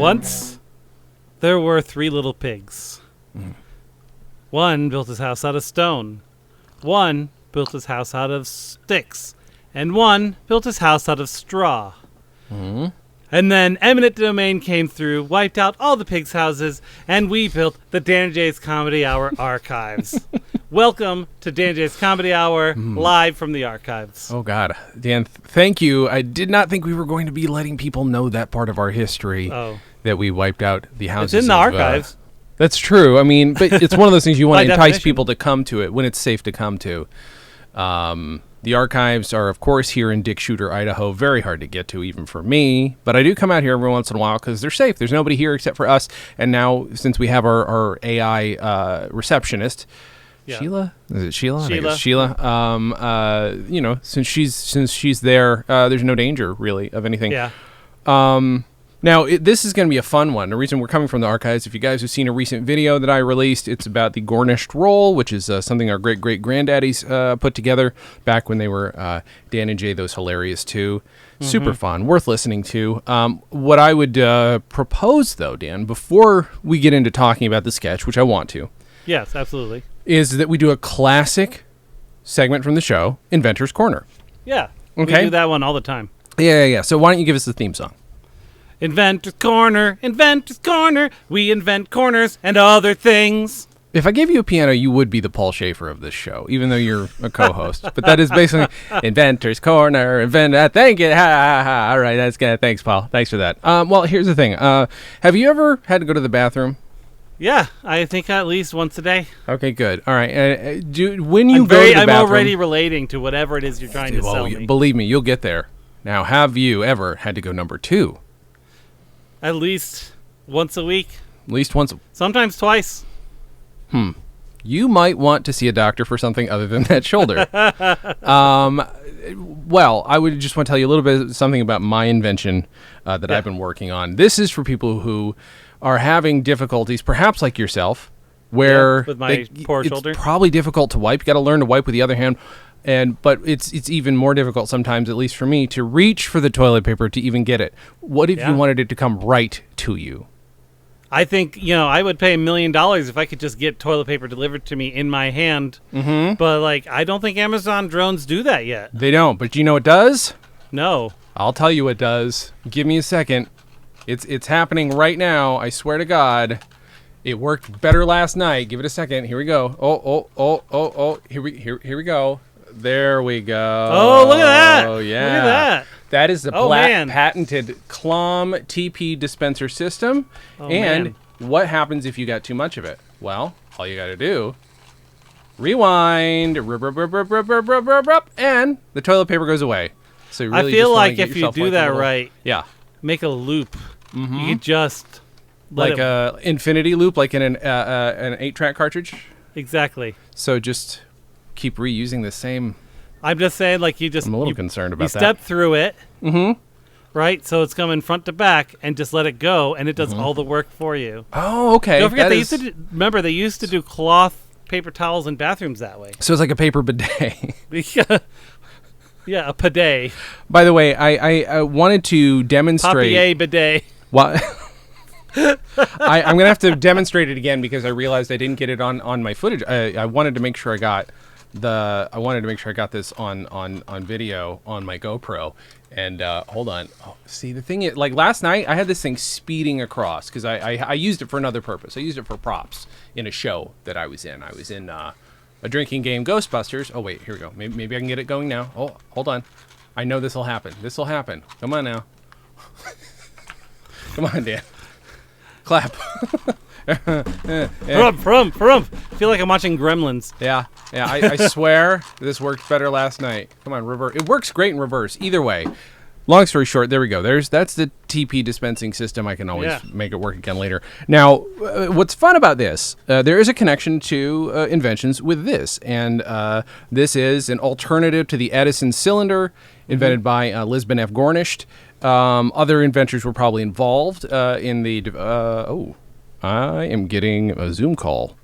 Once there were 3 little pigs. One built his house out of stone. One built his house out of sticks. And one built his house out of straw. And then eminent domain came through, wiped out all the pigs' houses, and we built the Dan and Jay's Comedy Hour archives. Welcome to Dan and Jay's Comedy Hour, live from the archives. Oh, God. Dan, thank you. I did not think we were going to be letting people know that part of our history, that we wiped out the houses. It's in the archives. That's true. I mean, but it's one of those things you want to entice people to come to it when it's safe to come to. The archives are, of course, here in Dick Shooter, Idaho. Very hard to get to, even for me. But I do come out here every once in a while because they're safe. There's nobody here except for us. And now, since we have our AI receptionist, Sheila? Is it Sheila? Sheila. Sheila. You know, since she's there, there's no danger, really, of anything. Yeah. Now, this is going to be a fun one. The reason we're coming from the archives, if you guys have seen a recent video that I released, it's about the Gornished roll, which is something our great-great-granddaddies put together back when they were Dan and Jay, those hilarious too. Super fun, worth listening to. What I would propose, though, Dan, before we get into talking about the sketch, which I want to. Yes, absolutely. Is that we do a classic segment from the show, Inventor's Corner. Yeah. Okay. We do that one all the time. Yeah. So why don't you give us the theme song? Inventor's Corner, Inventor's Corner. We invent corners and other things. If I gave you a piano, you would be the Paul Schaefer of this show, even though you're a co-host. But that is basically Inventor's Corner, thank you, ha, ha, ha. All right, that's good. Thanks, Paul. Thanks for that. Well, here's the thing. Have you ever had to go to the bathroom? Yeah, I think at least once a day. Okay, good. All right. When you go to the bathroom... I'm already relating to whatever it is you're trying to sell me. Believe me, you'll get there. Now, have you ever had to go number 2? At least once a week. At least once. Sometimes twice. You might want to see a doctor for something other than that shoulder. Well, I would just want to tell you a little bit something about my invention that I've been working on. This is for people who are having difficulties, perhaps like yourself, where with my poor shoulder. It's probably difficult to wipe. You got to learn to wipe with the other hand. But it's even more difficult sometimes, at least for me, to reach for the toilet paper to even get it. What if you wanted it to come right to you? I think, I would pay $1 million if I could just get toilet paper delivered to me in my hand. But, I don't think Amazon drones do that yet. They don't. But you know what does? No. I'll tell you what does. Give me a second. It's happening right now. I swear to God. It worked better last night. Give it a second. Here we go. Oh. Here we go. There we go. Oh, look at that. Oh, yeah. Look at that. That is the patented Clom TP dispenser system. What happens if you got too much of it? Well, all you got to do, rewind, and the toilet paper goes away. So you really I feel like if you do that right, make a loop. You could just like a infinity loop, like in an 8-track cartridge. Exactly. So just keep reusing the same. I'm just saying, I'm a little concerned about that. You step through it, right? So it's coming front to back, and just let it go, and it does all the work for you. Oh, okay. Don't forget, they used to do cloth paper towels in bathrooms that way. So it's like a paper bidet. Yeah, a bidet. By the way, I wanted to demonstrate. Papier bidet. What? I'm gonna have to demonstrate it again because I realized I didn't get it on my footage. I wanted to make sure I got this on video on my GoPro. And hold on. Oh, see, the thing is, last night I had this thing speeding across because I used it for another purpose. I used it for props in a show that I was in. I was in a drinking game, Ghostbusters. Oh wait, here we go. Maybe I can get it going now. Oh, hold on. I know this will happen. Come on now. Come on, Dan. Clap. From. Feel like I'm watching Gremlins. Yeah. I swear this worked better last night. Come on, reverse. It works great in reverse. Either way. Long story short, there we go. That's the TP dispensing system. I can always make it work again later. Now, what's fun about this? There is a connection to inventions with this, and this is an alternative to the Edison cylinder invented by Lisbon F. Gornished. Other inventors were probably involved in the. I am getting a Zoom call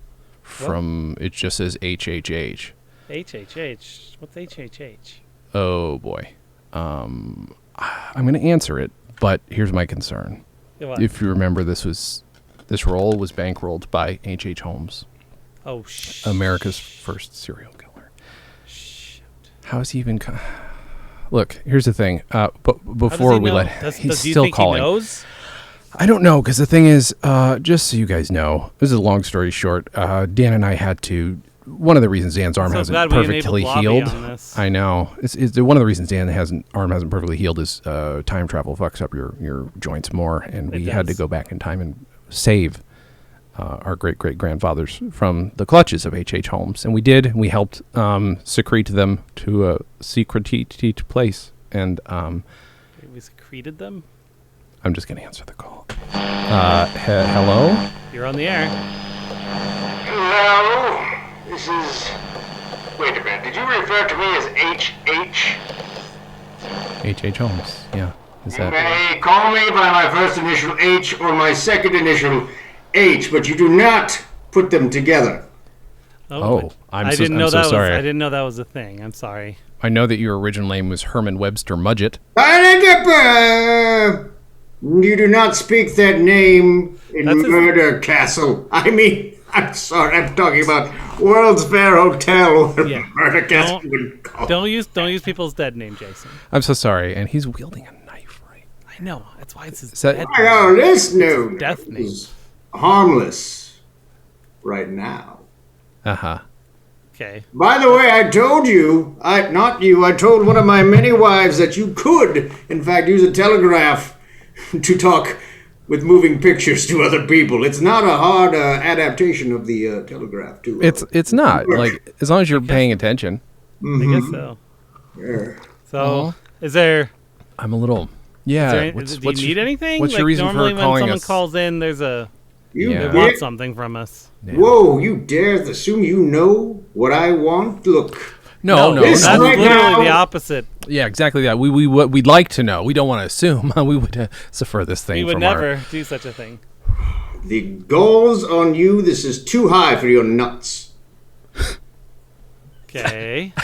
from. It just says HHH. HHH. What's HHH? Oh boy. I'm going to answer it, but here's my concern. if you remember, this role was bankrolled by H.H. Holmes. Oh, shit. America's first serial killer. Shit. How is he even... Look, here's the thing. Before we let... He's still calling. He knows? I don't know, because the thing is, just so you guys know, this is a long story short, Dan and I had to... One of the reasons Dan's arm hasn't perfectly healed... I know. It's one of the reasons Dan's arm hasn't perfectly healed is time travel fucks up your joints more, and we had to go back in time and save our great-great-grandfathers from the clutches of H.H. Holmes. And we did. We helped secrete them to a secret place. And we secreted them? I'm just going to answer the call. Hello? You're on the air. Hello? This is... Wait a minute. Did you refer to me as H.H.? H.H. Holmes, yeah. Is that... You may call me by my first initial H or my second initial H, but you do not put them together. I'm so sorry. I didn't know that was a thing. I'm sorry. I know that your original name was Herman Webster Mudgett. You do not speak that name in Murder Castle. I mean, I'm sorry, I'm talking about World's Fair Hotel. Murder Castle. Don't use people's dead name, Jason. I'm so sorry, and he's wielding a knife, right? I know. That's why it's his this new death name. Harmless right now. Uh-huh. Okay. By the way, I told you, I told one of my many wives that you could, in fact, use a telegraph to talk with moving pictures to other people. It's not a hard adaptation of the telegraph, too. It's not. Like, as long as you're paying attention. Mm-hmm. I guess so. Yeah. So, is there... I'm a little... Yeah. Do you need anything? What's your reason for calling us? Normally when someone calls in, there's a... They want something from us. Yeah. Whoa, you dare assume you know what I want? Look. No. That's literally the opposite. Yeah, exactly that. We'd like to know. We don't want to assume. We would defer this thing. We would never do such a thing. The goals on you, this is too high for your nuts. Okay.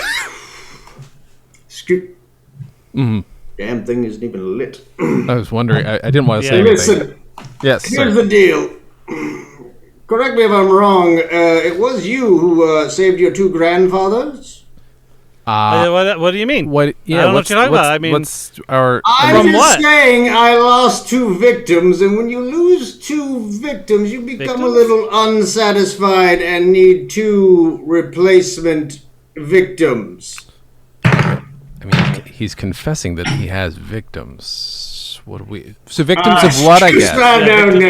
Mm-hmm. Damn thing isn't even lit. I was wondering. I didn't want to say anything. Listen. Yes, here's the deal. Correct me if I'm wrong. It was you who saved your two grandfathers? What do you mean? What? Yeah, I don't know what you're talking about. I mean, I'm just saying I lost two victims, and when you lose two victims, you become a little unsatisfied and need two replacement victims. I mean, he's confessing that he has victims. What do we... So victims of what, I guess? No,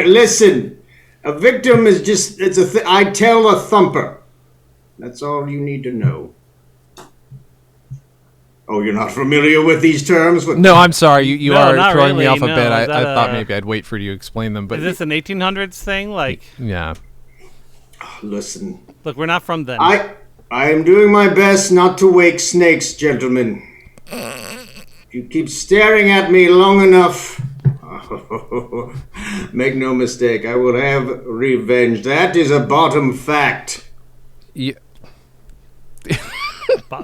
listen. A victim is just... I tell a thumper. That's all you need to know. Oh, you're not familiar with these terms? No, I'm sorry. You are throwing me off a bit. I thought maybe I'd wait for you to explain them. But is this an 1800s thing? Like... Yeah. Listen. Look, we're not from then. I am doing my best not to wake snakes, gentlemen. You keep staring at me long enough. Make no mistake, I will have revenge. That is a bottom fact. Yeah.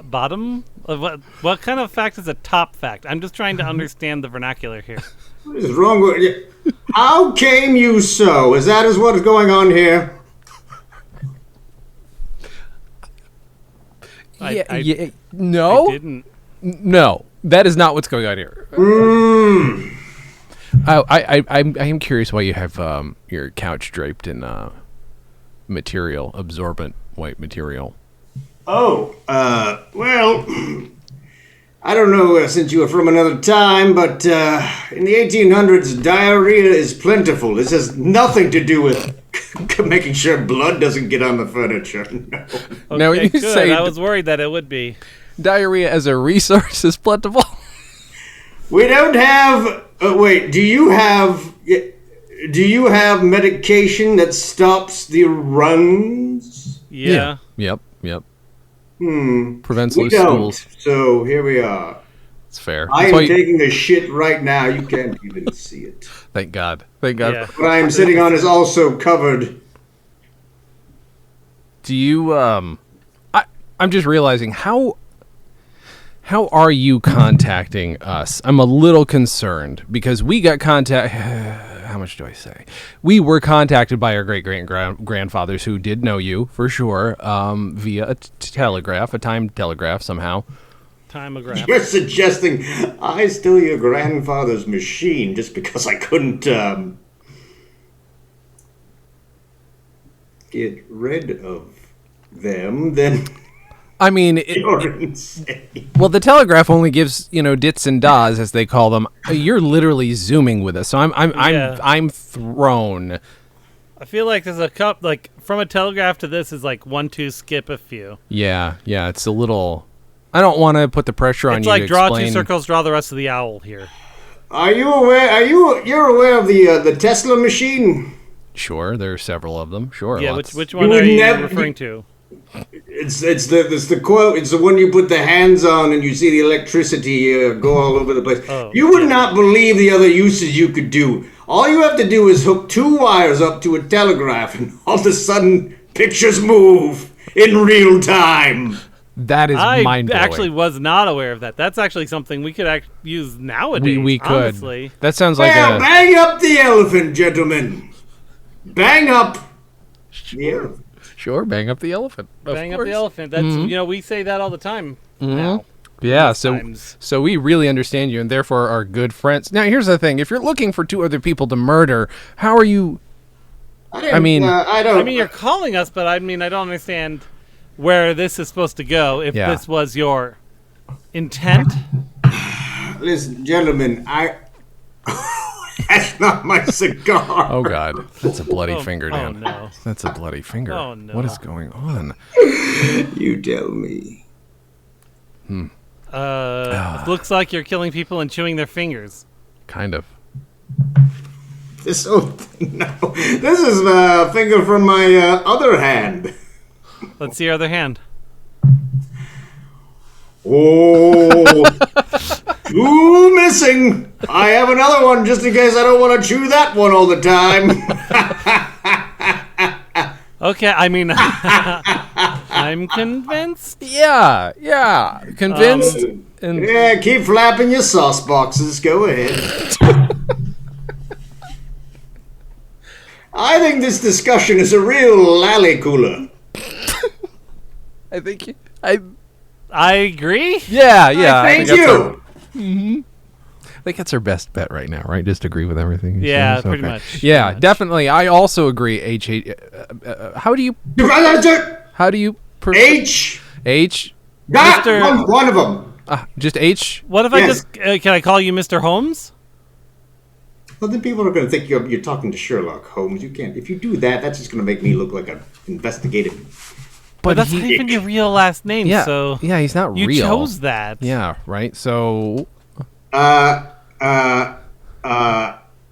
Bottom? What kind of fact is a top fact? I'm just trying to understand the vernacular here. What is wrong with you? How came you so? Is that what is going on here? No. I didn't. No, that is not what's going on here. I am curious why you have your couch draped in absorbent white material. Oh, well, I don't know since you are from another time, but in the 1800s, diarrhea is plentiful. This has nothing to do with making sure blood doesn't get on the furniture. No. Okay, now, when you say I was worried that it would be. Diarrhea as a resource is plentiful. We don't have... wait, do you have medication that stops the runs? Yeah. Yep. Prevents loose stools. So here we are. It's fair. I am taking a shit right now. You can't even see it. Thank God. Yeah. What I am sitting on is also covered. Do you... I'm just realizing how are you contacting us? I'm a little concerned because we got contact. how much do I say? We were contacted by our great-great-grandfathers who did know you, for sure, via a telegraph, a timed telegraph somehow. Timeograph. You're suggesting I steal your grandfather's machine just because I couldn't get rid of them, then I mean, you're insane. well, the telegraph only gives, dits and das, as they call them. You're literally zooming with us, so I'm thrown. I feel like there's a cup, like, from a telegraph to this is like 1, 2, skip a few. Yeah, it's a little... I don't want to put the pressure on you to explain. It's like draw 2 circles, draw the rest of the owl here. Are you aware? You're aware of the Tesla machine? Sure, there are several of them. Sure. Yeah, lots. which one are you referring to? It's the quote. It's the one you put the hands on and you see the electricity go all over the place. Oh, you would not believe the other uses you could do. All you have to do is hook 2 wires up to a telegraph, and all of a sudden, pictures move in real time. That is mind-blowing. I actually was not aware of that. That's actually something we could use nowadays. We could. Honestly. That sounds like bang up the elephant, gentlemen. Bang up the elephant. Sure, bang up the elephant. Bang up the elephant. That's we say that all the time now. Yeah, so we really understand you and therefore are good friends. Now, here's the thing. If you're looking for 2 other people to murder, how are you... I mean, you're calling us, but I don't understand where this is supposed to go if this was your intent. Listen, gentlemen, that's not my cigar. Oh, God. That's a bloody finger, Dan. Oh, no. That's a bloody finger. Oh, no. What is going on? You tell me. It looks like you're killing people and chewing their fingers. Kind of. This is a finger from my other hand. Let's see your other hand. Oh, 2 missing. I have another one just in case I don't want to chew that one all the time. Okay, I'm convinced. Yeah. Convinced. Yeah, keep flapping your sauce boxes. Go ahead. I think this discussion is a real Lally-Cooler. I think I agree. Yeah. Thank you. I think that's our best bet right now, right? Just agree with everything. Yeah, pretty much. Yeah, pretty much. definitely. I also agree. How do you? H. Mr. One of them. Just H. What if I just can I call you Mr. Holmes? Well, then people are going to think you're talking to Sherlock Holmes. You can't. If you do that, that's just going to make me look like an investigative. But that's not even your real last name. Yeah, so he's not real. You chose that. Yeah, right. So.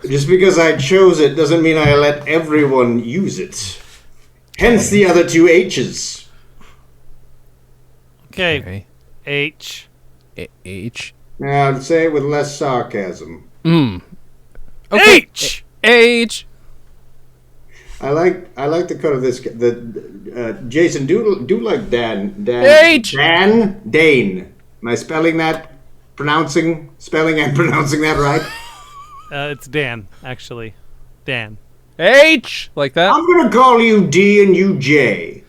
Just because I chose it doesn't mean I let everyone use it. Hence the other 2 H's. Okay. H. H. Now say it with less sarcasm. Okay. H. I like the cut of this. Jason, do like Dan. H. Dane. Am I spelling and pronouncing that right? It's Dan, actually. Dan. H. Like that? I'm going to call you D and you J.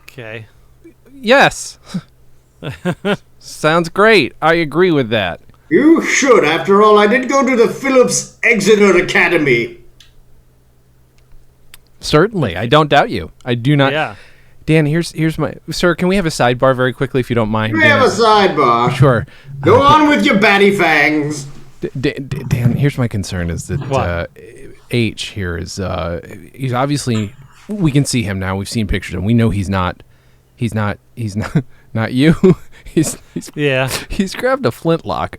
Okay. Yes. Sounds great. I agree with that. You should. After all, I did go to the Phillips Exeter Academy. Certainly. I don't doubt you. I do not. Yeah. Dan, here's my... Sir, can we have a sidebar very quickly if you don't mind? We have a sidebar. Sure. Go on with your batty fangs. Dan, here's my concern is that H here is... he's obviously... We can see him now. We've seen pictures of him. We know he's not you. He's grabbed a flintlock.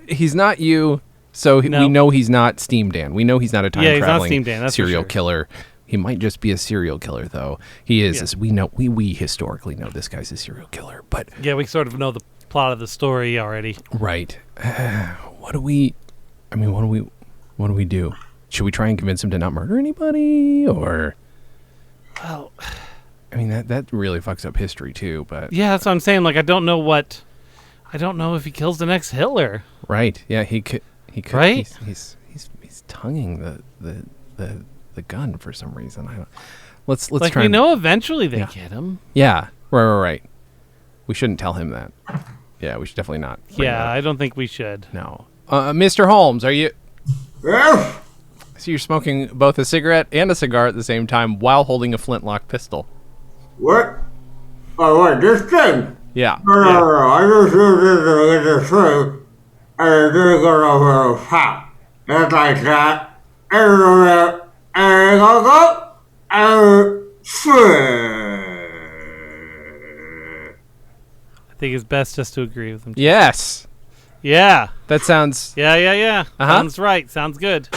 He's not you. So we know he's not Steam Dan. We know he's not a time traveling serial killer. He might just be a serial killer, though. He is. Yeah. We know. We historically know this guy's a serial killer, but yeah, we sort of know the plot of the story already. Right. What do we do? Should we try and convince him to not murder anybody, or? Well, I mean that really fucks up history too. But yeah, that's what I'm saying. Like, I don't know if he kills the next Hitler. Right. Yeah, he could. Right. He's He's tonguing the gun for some reason. Let's like try. We know eventually they get him. Yeah, right. We shouldn't tell him that. Yeah, we should definitely not. Yeah, I don't think we should. No. Mr. Holmes, are you... Well, I see you're smoking both a cigarette and a cigar at the same time while holding a flintlock pistol. what? Oh, what, this thing? Yeah. No, I just used it to say, I didn't go over a pop. Just like that. And I think it's best just to agree with him. Yes. Yeah. That sounds... Yeah. Uh-huh. Sounds right. Sounds good.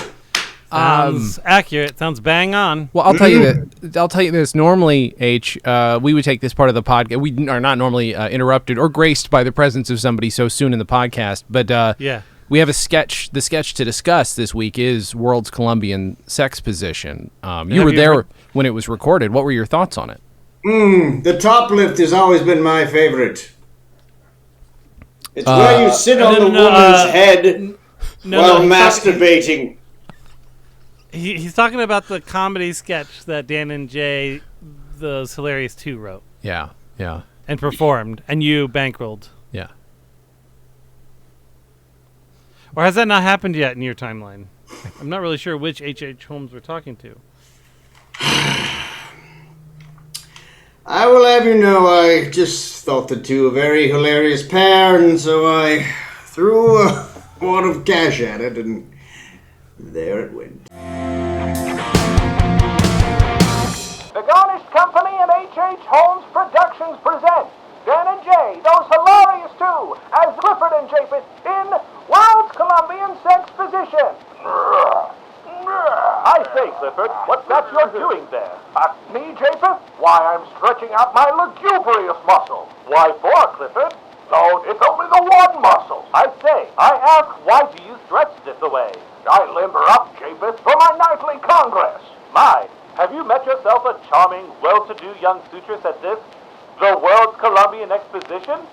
Sounds accurate. Sounds bang on. Well, I'll tell you this. Normally, H, we would take this part of the podcast. We are not normally interrupted or graced by the presence of somebody so soon in the podcast. But we have a sketch. The sketch to discuss this week is World's Colombian Sex Position. You were there when it was recorded. What were your thoughts on it? The top lift has always been my favorite. It's where you sit on the woman's head while masturbating. He's talking about the comedy sketch that Dan and Jay, those hilarious two, wrote. Yeah. And performed, and you bankrolled. Yeah. Or has that not happened yet in your timeline? I'm not really sure which H.H. Holmes we're talking to. I will have you know I just thought the two a very hilarious pair, and so I threw a wad of cash at it, and there it went. The Garnish Company and H.H. Holmes Productions present Dan and Jay, those hilarious two, as Clifford and Japheth in World's Colombian Sex Position. I say, Clifford, what's that you're doing there? Me, Japheth? Why, I'm stretching out my lugubrious muscle. Why for, Clifford? No, it's only the one muscle. I say, I ask, why do you stretch this away? I limber up, Japheth, for my nightly congress. My, have you met yourself a charming, well-to-do young suitress at this, the World's Colombian Exposition,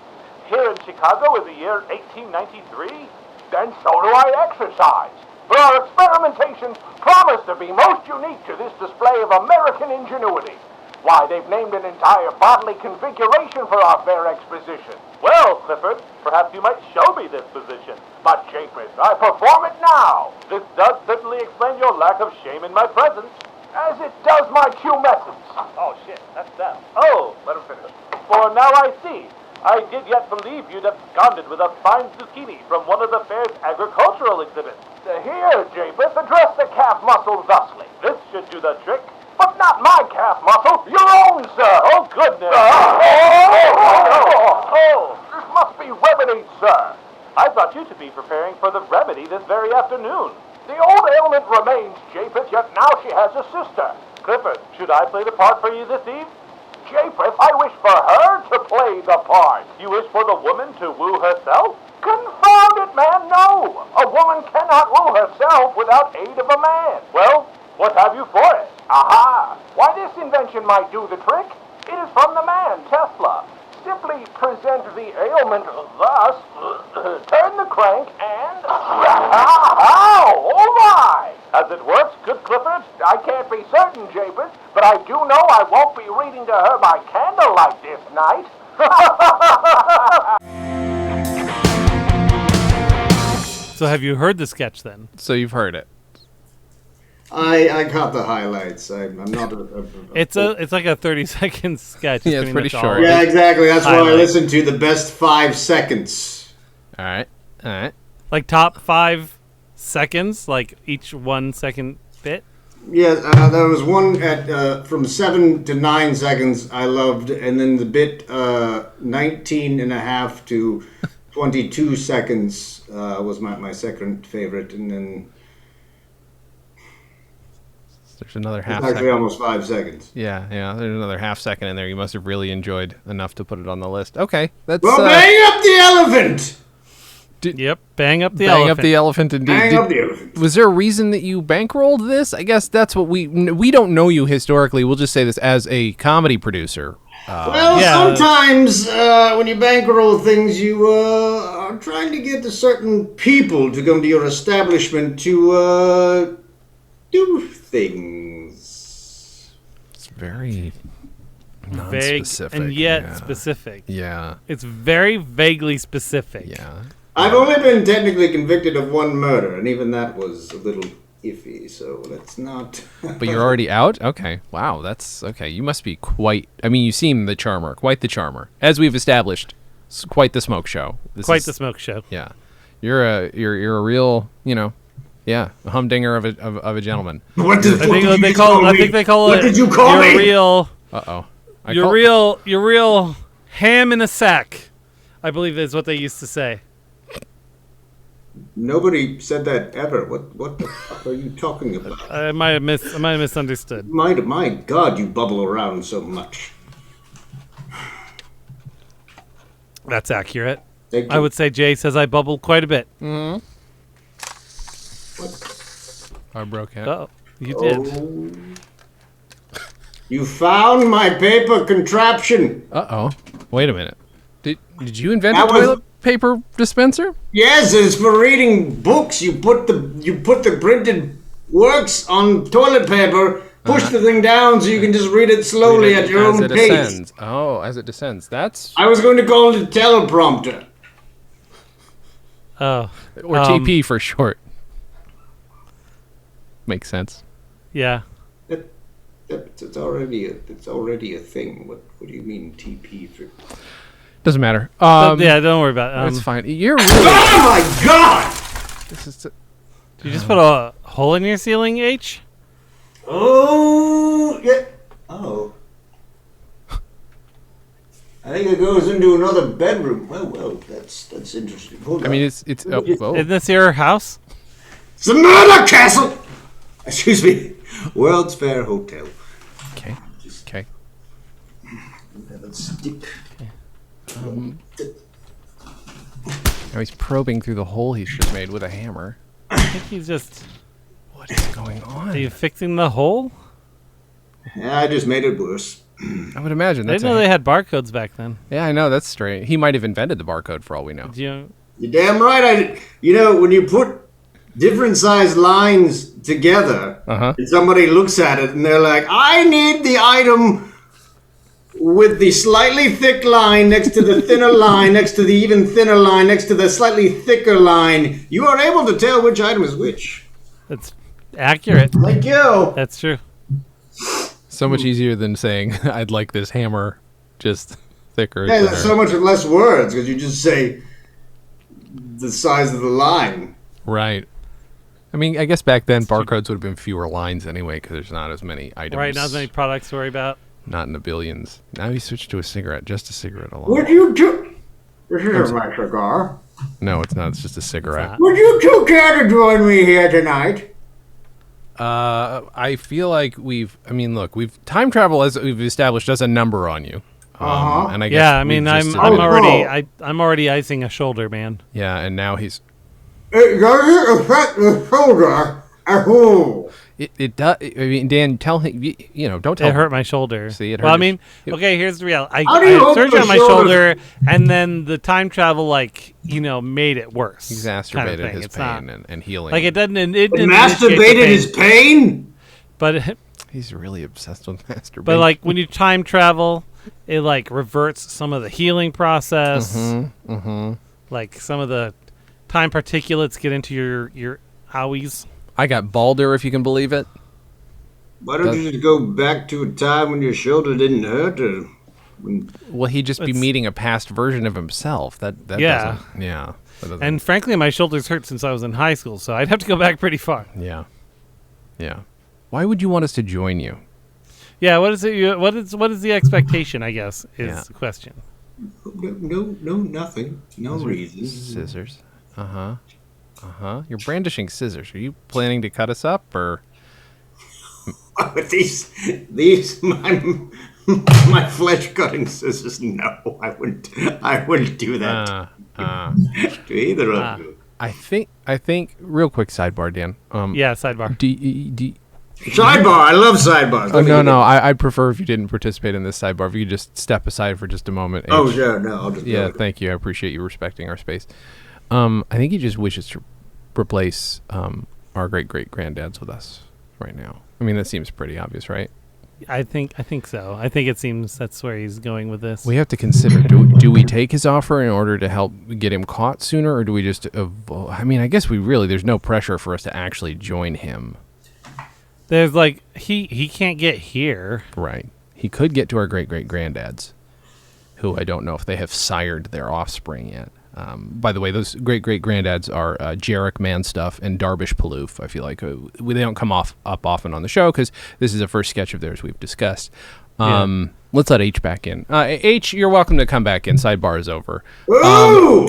here in Chicago in the year 1893? Then so do I exercise. For our experimentations promise to be most unique to this display of American ingenuity. Why, they've named an entire bodily configuration for our fair exposition. Well, Clifford, perhaps you might show me this position. But, Japheth, I perform it now. This does certainly explain your lack of shame in my presence, as it does my Q methods. Oh, shit, that's them. Oh, let him finish. For now I see. I did yet believe you'd absconded with a fine zucchini from one of the fair's agricultural exhibits. Here, Japheth, address the calf muscle thusly. This should do the trick. But not my calf muscle, your own, sir. Oh, goodness. This must be remedied, sir. I thought you to be preparing for the remedy this very afternoon. The old ailment remains, Japheth, yet now she has a sister. Clifford, should I play the part for you this eve? Japheth, I wish for her to play the part. You wish for the woman to woo herself? Confound it, man, no! A woman cannot woo herself without aid of a man. Well, what have you for it? Aha! Why, this invention might do the trick. It is from the man, Tesla. Simply present the ailment thus, turn the crank, and... Ow! Oh, my! As it works, good Clifford, I can't be certain, Japheth, but I do know I won't be reading to her by candlelight this night. So have you heard the sketch then? So you've heard it. I caught the highlights. I'm not It's like a 30-second sketch. Yeah, it's pretty short. Yeah, exactly. That's why I Highlight. listen to the best 5 seconds. All right. Like top 5 seconds, like each 1 second bit. Yeah, there was one at from 7 to 9 seconds I loved, and then the bit 19 and a half to 22 seconds was my second favorite, and then there's another half it's actually second. almost 5 seconds. Yeah. There's another half second in there. You must have really enjoyed enough to put it on the list. Okay, that's Well, bang up the elephant! Yep, bang up the bang elephant. up the elephant. Indeed. Bang up the elephant. Was there a reason that you bankrolled this? I guess that's what we don't know you historically. We'll just say this as a comedy producer. Well, Yeah. sometimes when you bankroll things, you are trying to get certain people to come to your establishment to do things. It's very Vague non-specific. and yet yeah. specific. Yeah. It's very vaguely specific. Yeah. I've only been technically convicted of one murder, and even that was a little iffy, so let's not... But you're already out? Okay. Wow, that's okay. You must be quite you seem the charmer, quite the charmer. As we've established, quite the smoke show. Quite the smoke show. Yeah. You're a real, a humdinger of a gentleman. What did I think they call What it. did you call you're me? real. Uh-oh. You're real ham in a sack. I believe is what they used to say. Nobody said that ever. What the fuck are you talking about? I might have misunderstood. My God, you bubble around so much. That's accurate. Thank I you. would say Jay says I bubble quite a bit. What? I broke it. Oh, you did. Oh. You found my paper contraption. Uh-oh. Wait a minute. Did you invent That a was- toilet paper dispenser? Yes, it's for reading books. You put the printed works on toilet paper, push the thing down so you can just read it slowly at your as own it pace. ascends. Oh, as it descends. That's I was going to call it a teleprompter. Oh, or TP for short. Makes sense. yeah. It's already a thing. What do you mean TP for? Doesn't matter. Yeah, don't worry about it. It's fine. You're really. Oh my God! This is. Did you just put a hole in your ceiling, H? Oh yeah. Oh. I think it goes into another bedroom. Well, that's interesting. Hold on. I mean, it's. Oh. Isn't this your house? It's a murder castle. Excuse me. World's Fair Hotel. Okay. Okay. Have a stick. Now he's probing through the hole he's just made with a hammer. I think he's just. What is going on? Are you fixing the hole? Yeah, I just made it worse. I would imagine I that's. didn't know they had barcodes back then. Yeah, I know that's strange. He might have invented the barcode for all we know. Did you? You're damn right. When you put different sized lines together, and somebody looks at it and they're like, "I need the item with the slightly thick line next to the thinner line, next to the even thinner line, next to the slightly thicker line." You are able to tell which item is which. That's accurate. Thank you. That's true. So much easier than saying, "I'd like this hammer just thicker." Yeah, thinner." that's so much less words because you just say the size of the line. Right. I mean, I guess back then barcodes would have been fewer lines anyway because there's not as many items. Right, not as many products to worry about. Not in the billions. Now he switched to a cigarette, just a cigarette alone. Would you two? This is my cigar. No, it's not. It's just a cigarette. Would you two care to join me here tonight? I feel like we've time travel as we've established does a number on you. And I guess Yeah, I mean, we've I'm just- I'm already icing a shoulder, man. Yeah, and now he's. It doesn't affect the shoulder at all. It does. I mean, Dan, tell him. Don't tell It him. hurt my shoulder. See, it well, I hurt mean, his- okay, here's the reality. How I do you had hope surgery the on my shoulder- shoulder, and then the time travel, made it worse. Exacerbated kind of thing. his It's pain not, and healing. like it didn't. It It didn't initiate the masturbated pain, his pain? but He's really obsessed with masturbation. but like when you time travel, it like reverts some of the healing process. Like some of the time particulates get into your owies. I got balder, if you can believe it. Why don't you just go back to a time when your shoulder didn't hurt? Or when... Well, he'd just be It's- meeting a past version of himself. That Yeah. doesn't. Yeah. That doesn't, And frankly, my shoulders hurt since I was in high school, so I'd have to go back pretty far. yeah. Yeah. Why would you want us to join you? Yeah, what is it? What is the expectation? I guess is Yeah. the question. No, nothing. No reason. Scissors. You're brandishing scissors. Are you planning to cut us up, or? these my flesh cutting scissors. No, I wouldn't do that to either of you. I think. Real quick sidebar, Dan. Yeah, sidebar. Sidebar. I love sidebars. Oh, no. I'd prefer if you didn't participate in this sidebar. If you could just step aside for just a moment. Oh, sure. No, I'll just Yeah, thank you. I appreciate you respecting our space. I think he just wishes to replace our great-great-granddads with us right now. I mean, that seems pretty obvious, right? I think so. I think it seems that's where he's going with this. We have to consider, do we take his offer in order to help get him caught sooner, or do we just I mean, I guess there's no pressure for us to actually join him. There's like, he can't get here. Right. He could get to our great-great-granddads, who I don't know if they have sired their offspring yet. By the way, those great-great-granddads are Jarek Manstuff and Darbish Palouf. I feel like they don't come up often on the show because this is the first sketch of theirs we've discussed. Let's let H back in. H, you're welcome to come back in. Sidebar is over. Ooh!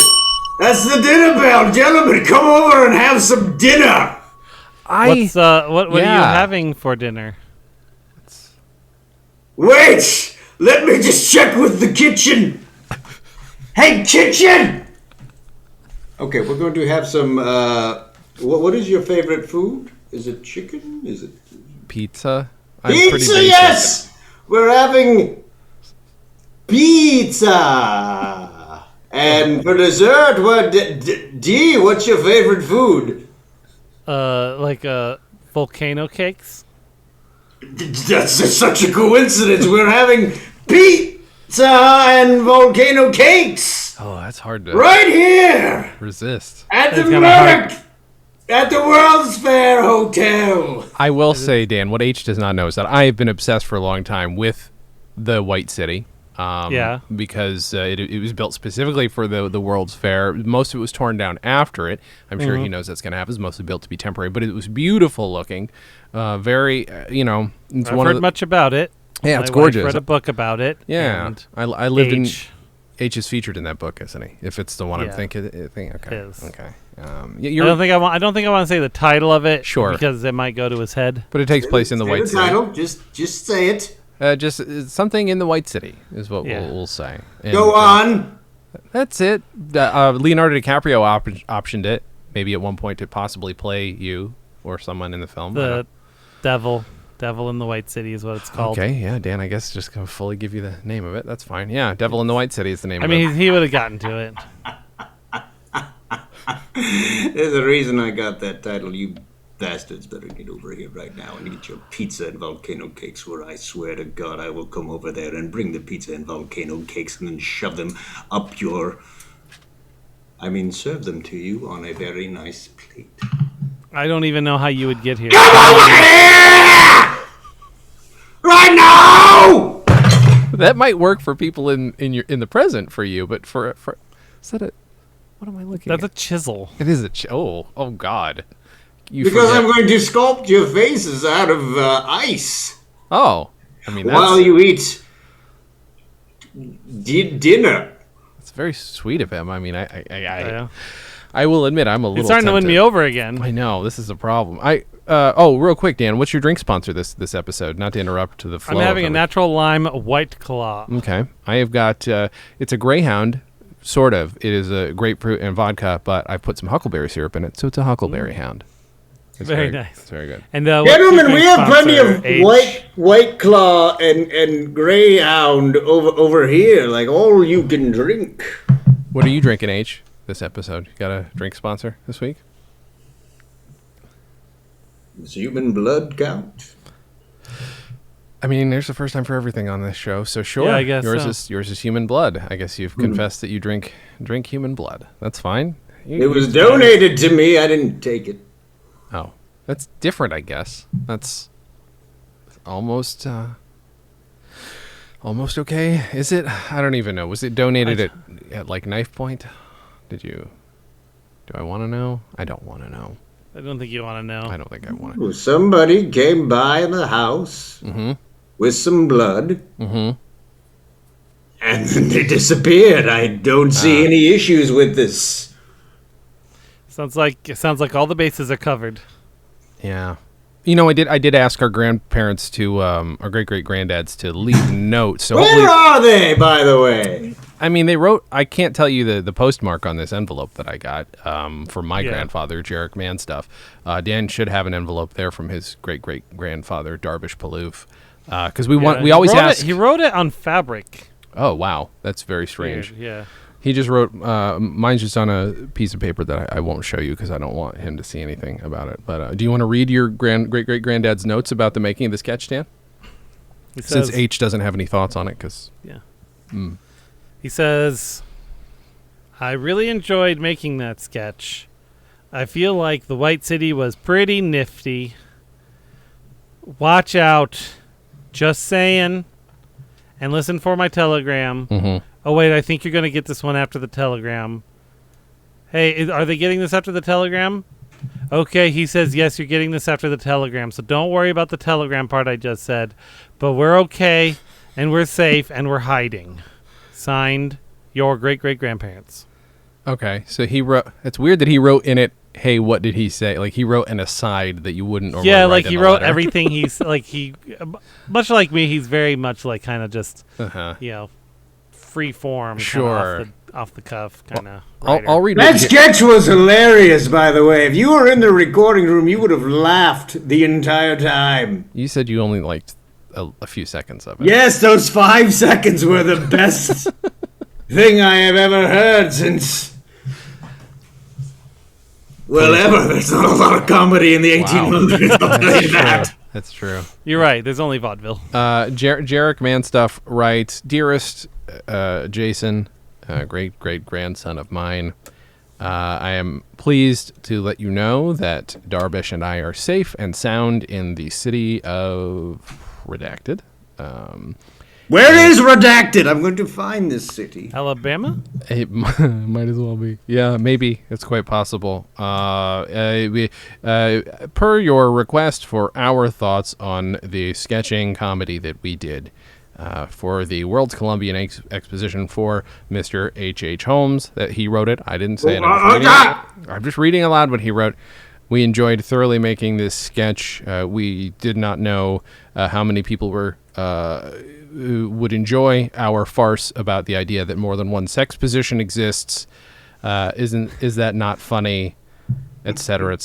That's the dinner bell. Gentlemen, come over and have some dinner. What are you having for dinner? Wait! Let me just check with the kitchen. Hey, kitchen! Okay, we're going to have some, what is your favorite food? Is it chicken? Is it... Pizza? Pizza, yes! We're having pizza! And for dessert, what's your favorite food? Volcano cakes? That's such a coincidence. We're having pizza and volcano cakes. Oh, that's hard to right here resist. At the World's Fair Hotel. I will say, Dan, what H does not know is that I have been obsessed for a long time with the White City. Because it was built specifically for the World's Fair. Most of it was torn down after it. I'm sure he knows that's going to happen. It's mostly built to be temporary, but it was beautiful looking. Very, it's I've heard much about it. Yeah, it's gorgeous. I read a book about it. Yeah, I lived in. H is featured in that book, isn't he? If it's the one I'm thinking. Okay. Okay. I don't think I want to say the title of it. Sure. Because it might go to his head. But it takes place in the White City. Title. Just say it. Just something in the White City is what we'll say. And, go on. That's it. Leonardo DiCaprio optioned it, maybe at one point to possibly play you or someone in the film. The Devil in the White City is what it's called. Okay, yeah, Dan, I guess just going to fully give you the name of it. That's fine. Yeah, Devil in the White City is the name of it. I mean, he would have gotten to it. There's a reason I got that title. You bastards better get over here right now and eat your pizza and volcano cakes, where I swear to God I will come over there and bring the pizza and volcano cakes and then shove them up serve them to you on a very nice plate. I don't even know how you would get here. Come over here! Right now! That might work for people in the present for you, but for is that what am I looking at? That's a chisel. It is a oh God. Because I'm going to sculpt your faces out of ice. Oh, I mean, while you eat dinner. It's very sweet of him. I mean, I will admit I'm a little. It's starting tempted. to win me over again. I know, this is a problem. Real quick, Dan, what's your drink sponsor this episode? Not to interrupt to the flow. I'm having a natural lime White Claw. Okay, I have got. It's a Greyhound. Sort of. It is a grapefruit and vodka, but I put some huckleberry syrup in it, so it's a huckleberry hound. It's very nice. It's very good. And gentlemen, we have plenty of White Claw and Greyhound over here, like all you can drink. What are you drinking, H? This episode, you got a drink sponsor this week? Does human blood count? I mean, there's a first time for everything on this show, so sure. Yeah, I guess yours is human blood. I guess you've confessed that you drink human blood. That's fine. It was donated to me. I didn't take it. Oh, that's different, I guess. That's almost okay. Is it? I don't even know. Was it donated at like knife point? Do I want to know? I don't want to know. I don't think you want to know. I don't think I want to. Somebody came by the house with some blood, and then they disappeared. I don't see any issues with this. Sounds like all the bases are covered. Yeah. I did ask our grandparents to, our great-great-granddads to leave notes. So where are they, by the way? I mean, they wrote. I can't tell you the postmark on this envelope that I got from my grandfather, Jarek Mann stuff. Dan should have an envelope there from his great-great-grandfather, Darvish Palouf. Because we always ask. He wrote it on fabric. Oh wow, that's very strange. Weird, yeah. He just wrote. Mine's just on a piece of paper that I won't show you because I don't want him to see anything about it. But do you want to read your great-great-granddad's notes about the making of the sketch, Dan? Since H doesn't have any thoughts on it, because he says, I really enjoyed making that sketch. I feel like the White City was pretty nifty. Watch out. Just saying. And listen for my telegram. Mm-hmm. Oh, wait, I think you're going to get this one after the telegram. Hey, are they getting this after the telegram? Okay, he says, yes, you're getting this after the telegram. So don't worry about the telegram part I just said. But we're okay, and we're safe, and we're hiding. Signed, your great-great-grandparents. Okay, so he wrote. It's weird that he wrote in it, hey, what did he say? Like, he wrote an aside that you wouldn't normally write like in he a wrote letter. everything he's, like, much like me, he's very much like kind of just, free form. Sure. Off the cuff kind of. I'll read That sketch was hilarious, by the way. If you were in the recording room, you would have laughed the entire time. You said you only liked a few seconds of it. Yes, those 5 seconds were the best thing I have ever heard since... Well, ever. There's not a lot of comedy in the 1800s. I'll tell you that. That's true. You're right. There's only vaudeville. Jarek Mann stuff writes, Dearest Jason, great-great-grandson of mine, I am pleased to let you know that Darvish and I are safe and sound in the city of Redacted. Where is Redacted? I'm going to find this city. Alabama? It might as well be. Yeah, maybe. It's quite possible. Per your request for our thoughts on the sketching comedy that we did for the World's Columbian Exposition for Mr. H.H. Holmes, that he wrote it. I didn't say it. I'm just reading aloud what he wrote. We enjoyed thoroughly making this sketch. We did not know how many people would enjoy our farce about the idea that more than one sex position exists. Is that not funny? Et cetera,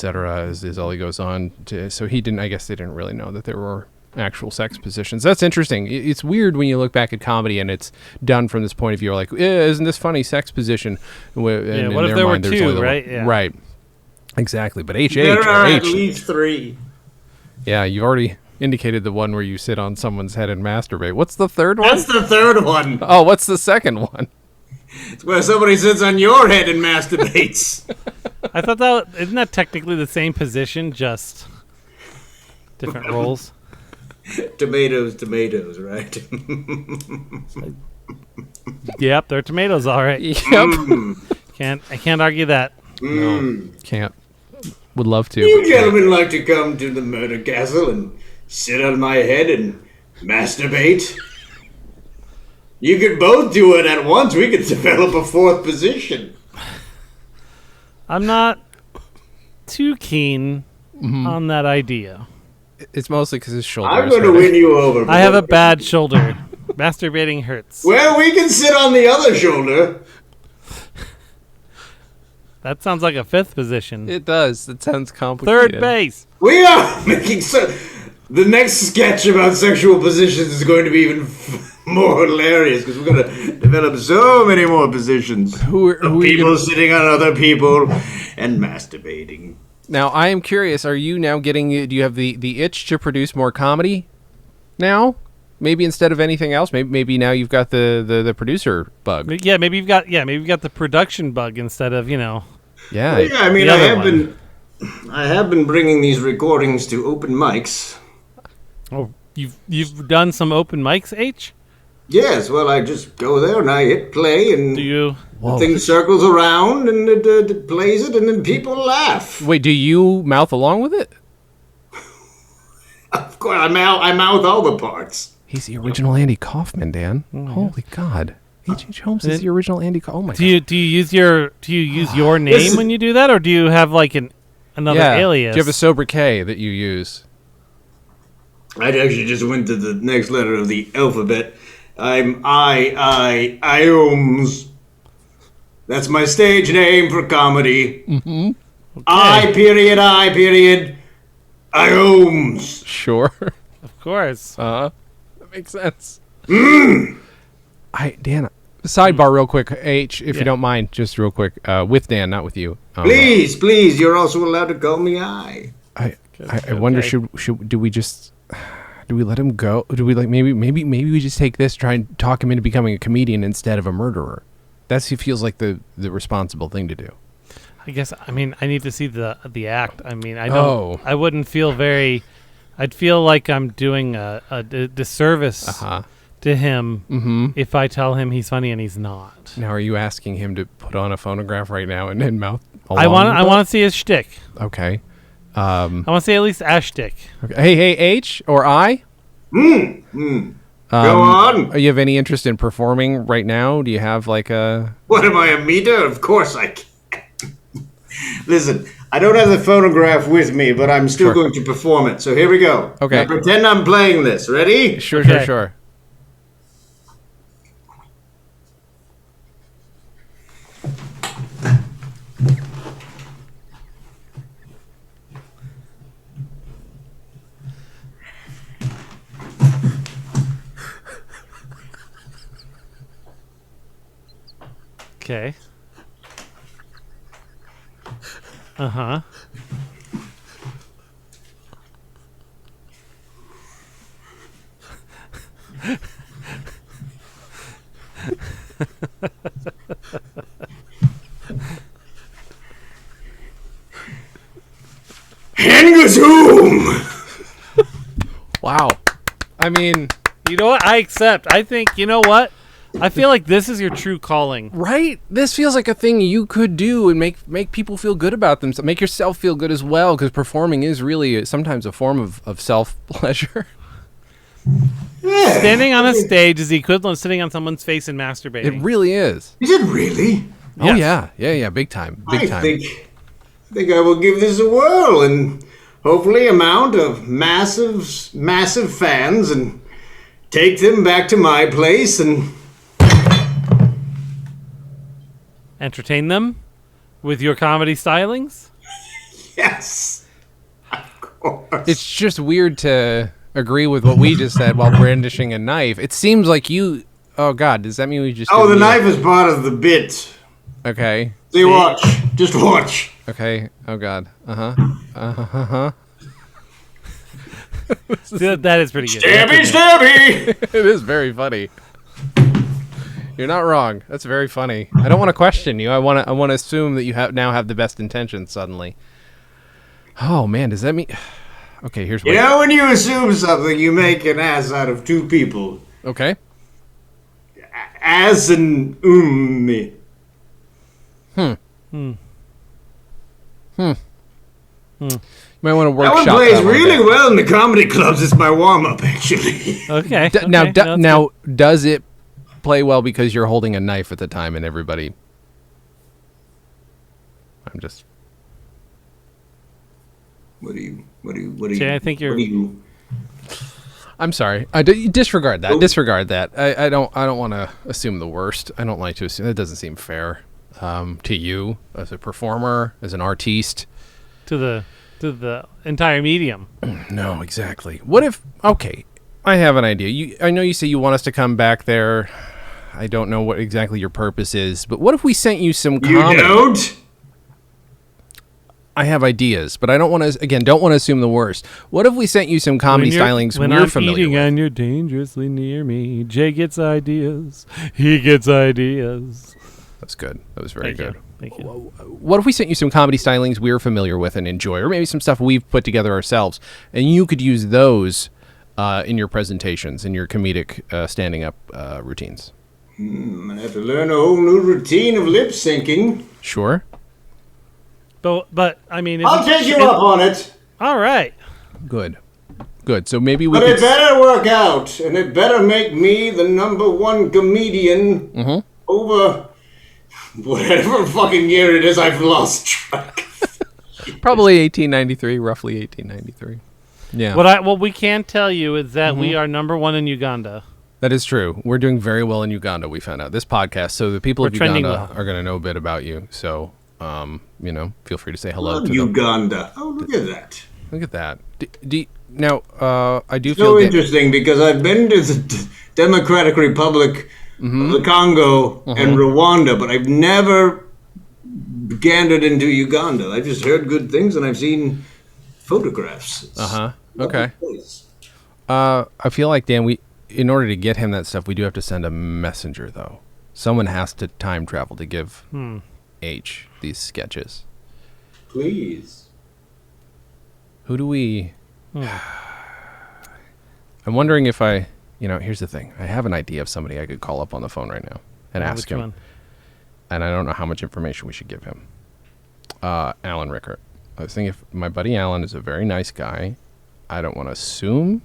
is all he goes on to. So he didn't. I guess they didn't really know that there were actual sex positions. That's interesting. It's weird when you look back at comedy and it's done from this point of view. Like, isn't this funny? Sex position. What if there were two? Right. Yeah. Right. Exactly. But H.H. There are or at H. least 3. Yeah, you already indicated the one where you sit on someone's head and masturbate. What's the third one? That's the third one. Oh, what's the second one? It's where somebody sits on your head and masturbates. I thought isn't that technically the same position, just different roles? Tomatoes, right? Yep, they're tomatoes, all right. Yep. I can't argue that. No, can't. Would love to. You gentlemen like to come to the murder castle and sit on my head and masturbate? You could both do it at once. We could develop a fourth position. I'm not too keen on that idea. It's mostly because his shoulder. I'm going to win you over. I have a bad shoulder. Masturbating hurts. Well, we can sit on the other shoulder. That sounds like a fifth position. It does. It sounds complicated. Third base. We are making the next sketch about sexual positions is going to be even more hilarious because we're going to develop so many more positions. Who are people sitting on other people and masturbating. Now, I am curious. Are you now getting? Do you have the itch to produce more comedy now? Maybe instead of anything else. Maybe now you've got the producer bug. Yeah, maybe you've got the production bug instead of Yeah. Yeah, I mean, I have been bringing these recordings to open mics. Oh, you've done some open mics, H? Yes, well, I just go there and I hit play and the thing circles around and it plays it and then people laugh. Wait, do you mouth along with it? Of course, I mouth all the parts. He's the original Andy Kaufman, Dan. Holy God. H.H. Holmes is the original Andy Kaufman. Oh my God. Do you use your name when you do that, or do you have like another alias? Do you have a sobriquet that you use? I actually just went to the next letter of the alphabet. I'm Holmes. That's my stage name for comedy. Mm-hmm. Okay. I Holmes. Sure. Of course. That makes sense. Dan, sidebar real quick. If you don't mind, just real quick. With Dan, not with you. Please. You're also allowed to call me I. I wonder, do we let him go? Do we maybe we just take this, try and talk him into becoming a comedian instead of a murderer? He feels like the responsible thing to do. I guess. I mean, I need to see the act. I mean, I don't. I wouldn't feel very. I'd feel like I'm doing a disservice to him if I tell him he's funny and he's not. Now, are you asking him to put on a phonograph right now and mouth? I want to see his shtick. Okay. I want to see at least a shtick. Okay. Hey, H or I? Go on. You have any interest in performing right now? Do you have like a... What, am I, a meter? Of course I can. Listen, I don't have the phonograph with me, but I'm still going to perform it. So here we go. Okay. Now pretend I'm playing this. Ready? Sure. Okay. Zoom. Wow. I mean, you know what? I accept. I think, you know what? I feel like this is your true calling. Right? This feels like a thing you could do and make people feel good about themselves. Make yourself feel good as well, because performing is really sometimes a form of self-pleasure. Yeah. Standing on a stage is the equivalent of sitting on someone's face and masturbating. It really is. Is it really? Oh, yes. Yeah, big time. I think I will give this a whirl and hopefully amount of massive fans and take them back to my place and entertain them with your comedy stylings? Yes, of course. It's just weird to agree with what we just said while brandishing a knife. It seems like you... Oh, God, does that mean we just... Oh, the knife is part of the bit. Okay. See, watch. Just watch. Okay. Oh, God. That is pretty good. Stabby! It is very funny. You're not wrong. That's very funny. I don't want to question you. I want to assume that you now have the best intentions suddenly. Oh man, does that mean? Okay, here's what. You know, when you assume something, you make an ass out of two people. Okay. Ass and me. You might want to workshop that one plays that really well in the comedy clubs. It's my warm-up, actually. Okay. Now, does it play well because you're holding a knife at the time and everybody... I'm just... What do you... Jay, I think you're... I'm sorry. Disregard that. Disregard that. I don't want to assume the worst. I don't like to assume. That doesn't seem fair to you as a performer, as an artiste. To the entire medium. No, exactly. What if... Okay, I have an idea. I know you say you want us to come back there. I don't know what exactly your purpose is, but what if we sent you some comedy? You don't? I have ideas, but I don't want to assume the worst. What if we sent you some comedy stylings we're familiar with? And you're dangerously near me, Jay gets ideas. He gets ideas. That's good. That was very good. Thank you. What if we sent you some comedy stylings we're familiar with and enjoy, or maybe some stuff we've put together ourselves, and you could use those in your presentations, in your comedic standing up routines? I'm going to have to learn a whole new routine of lip syncing. Sure. But I mean... I'll take you up on it. All right. Good. So maybe we But it better work out, and it better make me the #1 comedian over whatever fucking year it is I've lost track. Probably 1893, roughly 1893. Yeah. What we can tell you is that we are #1 in Uganda. That is true. We're doing very well in Uganda, we found out. This podcast, so the people of Uganda are going to know a bit about you. So, feel free to say hello to Uganda. Oh, look at that. Look at that. Now, I do feel... So interesting, because I've been to the Democratic Republic of the Congo and Rwanda, but I've never gandered into Uganda. I've just heard good things, and I've seen photographs. Okay. I feel like, Dan, in order to get him that stuff, we do have to send a messenger, though. Someone has to time travel to give H these sketches. Please. Who do we... I'm wondering if here's the thing. I have an idea of somebody I could call up on the phone right now and ask him. One? And I don't know how much information we should give him. Allen Rueckert. I was thinking if my buddy Allen is a very nice guy, I don't want to assume.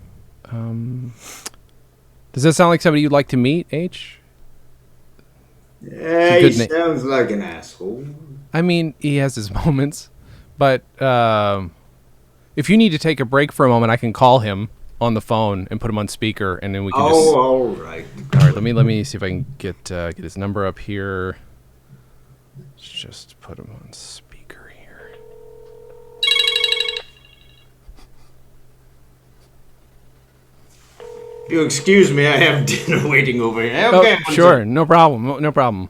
Does that sound like somebody you'd like to meet, H? Yeah, he sounds like an asshole. I mean, he has his moments. But if you need to take a break for a moment, I can call him on the phone and put him on speaker, and then we can all right. All right, let me see if I can get his number up here. Let's just put him on speaker here. You excuse me, I have dinner waiting over here. Okay. Oh, sure, no problem. No problem.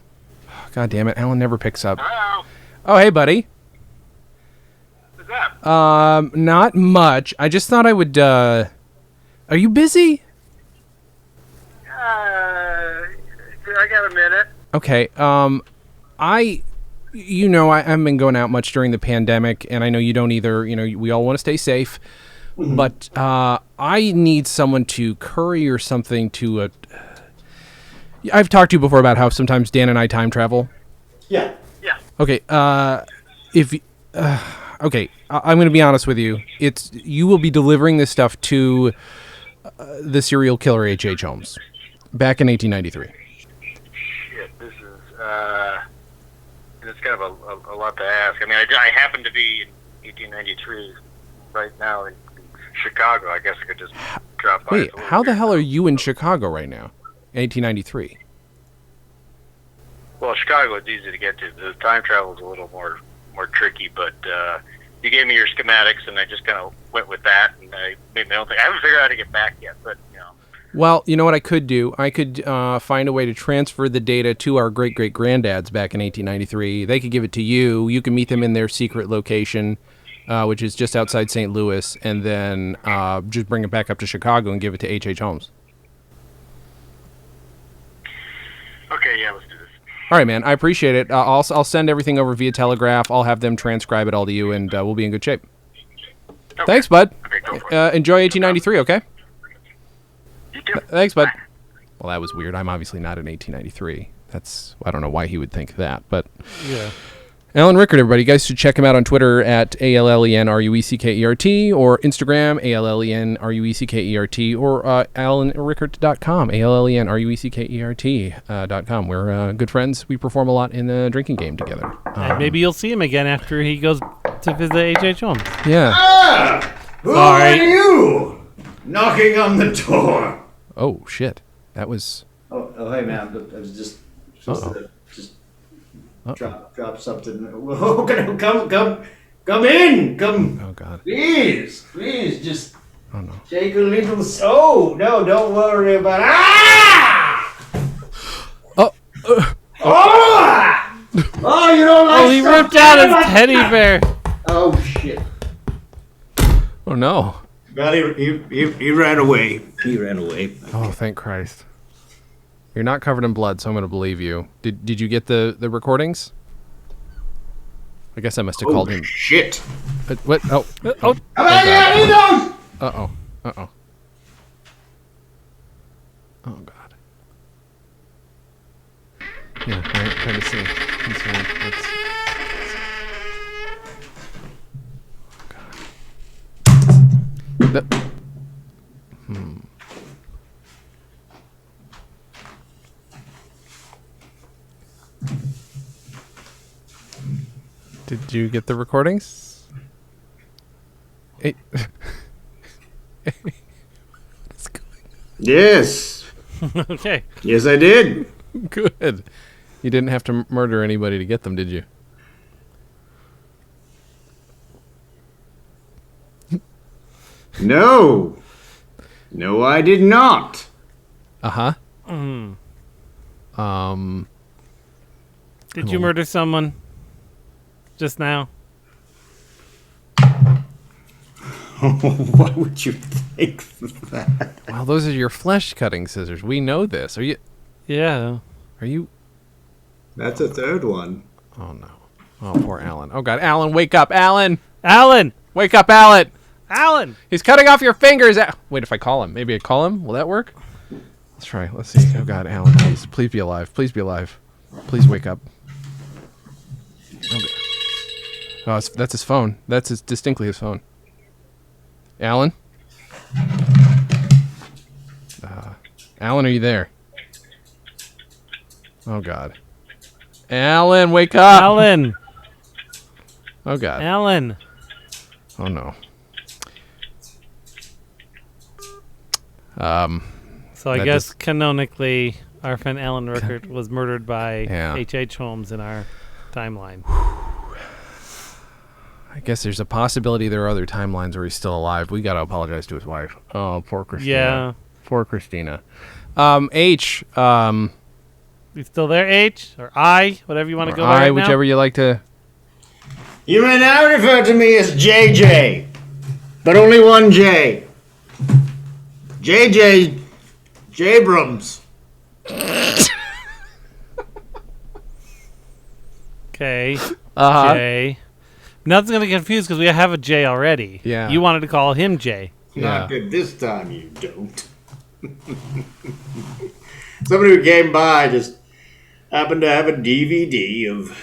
God damn it, Alan never picks up. Hello. Oh, hey, buddy. What's up? Not much. I just thought I would. Are you busy? I got a minute. Okay. I've been going out much during the pandemic, and I know you don't either. We all want to stay safe. But I need someone to courier something to a... I've talked to you before about how sometimes Dan and I time travel. Yeah. Okay, okay, I'm going to be honest with you. You will be delivering this stuff to the serial killer H.H. Holmes back in 1893. Shit, this is... it's kind of a lot to ask. I mean, I happen to be in 1893 right now in Chicago. I guess I could just drop by. Wait, how the hell are you in Chicago right now? 1893. Well, Chicago is easy to get to. The time travel is a little more tricky, but you gave me your schematics, and I just kind of went with that, and I made my own thing. I haven't figured out how to get back yet, but Well, you know what I could do? I could find a way to transfer the data to our great-great-granddads back in 1893. They could give it to you. You can meet them in their secret location, which is just outside St. Louis, and then just bring it back up to Chicago and give it to H.H. Holmes. Okay, yeah, let's do this. All right, man. I appreciate it. I'll send everything over via telegraph. I'll have them transcribe it all to you, and we'll be in good shape. Okay. Thanks, bud. Okay, go for it. Enjoy 1893, okay? You too. Thanks, bud. Bye. Well, that was weird. I'm obviously not in 1893. I don't know why he would think that, but... Yeah. Allen Rueckert, everybody. You guys should check him out on Twitter at ALLENRUECKERT or Instagram, ALLENRUECKERT, or AllenRueckert.com, ALLENRUECKERT.com. We're good friends. We perform a lot in the drinking game together. And maybe you'll see him again after he goes to visit H.H. Holmes. Yeah. Who Sorry. are you? Knocking on the door. Oh, shit. That was... Oh, hey, man. I was just drop something. Come in. Come. Oh, God. Please, just Oh, no. take a little. Oh, no, don't worry about it. Ah! Oh. Oh, you don't like. Oh, he ripped out his teddy bear. Oh shit. Oh, no. Well, he ran away. He ran away. Oh, thank Christ. You're not covered in blood, so I'm going to believe you. Did you get the recordings? I guess I must have called him. Shit. What? Oh. Oh. Uh-oh. Uh-oh. Oh, God. Yeah, right. Trying to see. Oh, God. Did you get the recordings? What's going on? Yes. Okay. Yes, I did. Good. You didn't have to murder anybody to get them, did you? No. No, I did not. Uh-huh. Did you murder someone just now? Why would you think that? Well, those are your flesh-cutting scissors. We know this. Are you... That's a third one. Oh, no. Oh, poor Alan. Oh, God. Alan, wake up. Alan! Alan! Wake up, Alan! Alan! He's cutting off your fingers. Wait, if I call him. Maybe I call him. Will that work? Let's try. Let's see. Oh, God. Alan, please be alive. Please be alive. Please wake up. Okay. Oh, that's his phone. That's distinctly his phone. Alan? Alan, are you there? Oh, God. Alan, wake up! Alan! Oh, God. Alan! Oh, no. So I That guess just- canonically, our friend Allen Rueckert was murdered by Yeah. H.H. Holmes in our timeline. I guess there's a possibility there are other timelines where he's still alive. We gotta apologize to his wife. Oh, poor Christina. Yeah. Poor Christina. H, You still there, H? Or I? Whatever you want to go by right whichever you like to... You may now refer to me as JJ, but only one J. JJ Jabrams. Okay. Uh-huh. J. Nothing's going to get confused because we have a J already. Yeah. You wanted to call him J. Not good this time, you don't. Somebody who came by just happened to have a DVD of